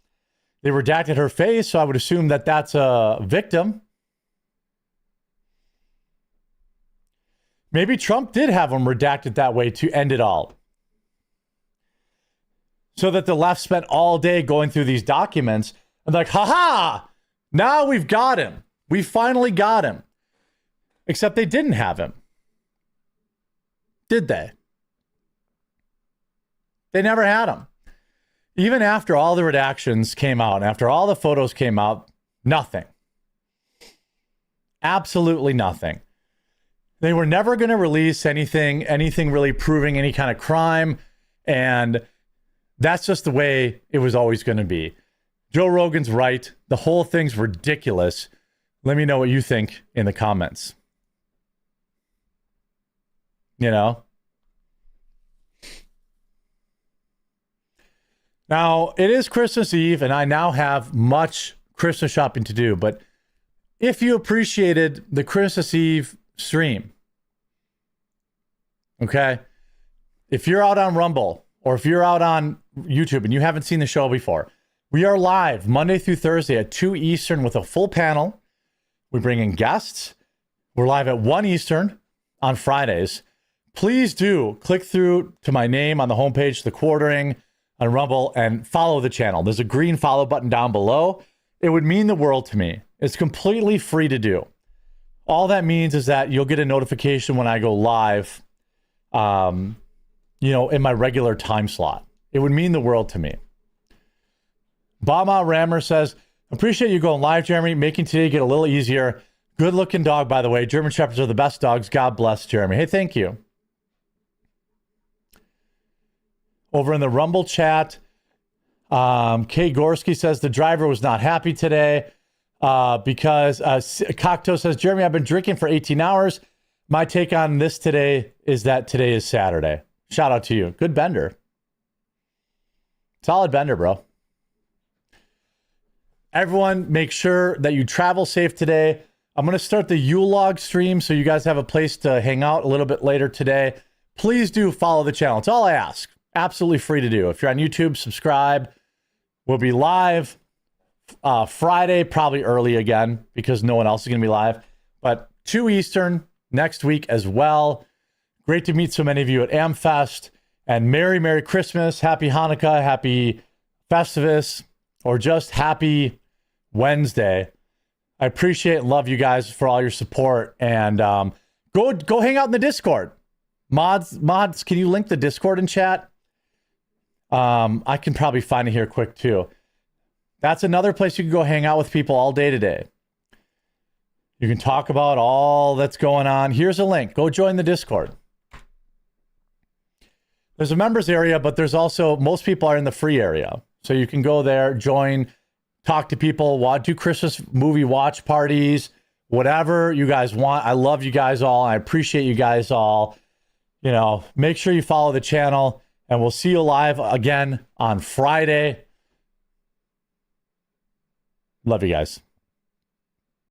They redacted her face, so I would assume that that's a victim. Maybe Trump did have them redacted that way to end it all. So that the left spent all day going through these documents and like, haha, now we've got him. We finally got him. Except they didn't have him. Did they? They never had him. Even after all the redactions came out, after all the photos came out, nothing. Absolutely nothing. They were never going to release anything really proving any kind of crime. And that's just the way it was always going to be. Joe Rogan's right. The whole thing's ridiculous. Let me know what you think in the comments. Now, it is Christmas Eve, and I now have much Christmas shopping to do. But if you appreciated the Christmas Eve stream, okay, if you're out on Rumble or if you're out on YouTube and you haven't seen the show before, we are live Monday through Thursday at 2 Eastern with a full panel. We bring in guests. We're live at 1 Eastern on Fridays. Please do click through to my name on the homepage, The Quartering, on Rumble, and follow the channel. There's a green follow button down below. It would mean the world to me. It's completely free to do. All that means is that you'll get a notification when I go live, in my regular time slot. It would mean the world to me. Bama Rammer says, appreciate you going live, Jeremy, making today get a little easier. Good looking dog, by the way. German Shepherds are the best dogs. God bless, Jeremy. Hey, thank you. Over in the Rumble chat, Kay Gorski says the driver was not happy today because Cocteau says, Jeremy, I've been drinking for 18 hours. My take on this today is that today is Saturday. Shout out to you. Good bender. Solid bender, bro. Everyone, make sure that you travel safe today. I'm going to start the Yule log stream so you guys have a place to hang out a little bit later today. Please do follow the channel. It's all I ask. Absolutely free to do. If you're on YouTube, subscribe. We'll be live Friday, probably early again because no one else is going to be live. But 2 Eastern next week as well. Great to meet so many of you at AmFest. And Merry, Merry Christmas. Happy Hanukkah. Happy Festivus. Or just happy Wednesday. I appreciate and love you guys for all your support. And go hang out in the Discord. Mods, can you link the Discord in chat? I can probably find it here quick too. That's another place you can go hang out with people all day today. You can talk about all that's going on. Here's a link. Go join the Discord. There's a members area, but there's also, most people are in the free area. So you can go there, join, talk to people, do Christmas movie watch parties, whatever you guys want. I love you guys all. I appreciate you guys all. You know, make sure you follow the channel, and we'll see you live again on Friday. Love you guys.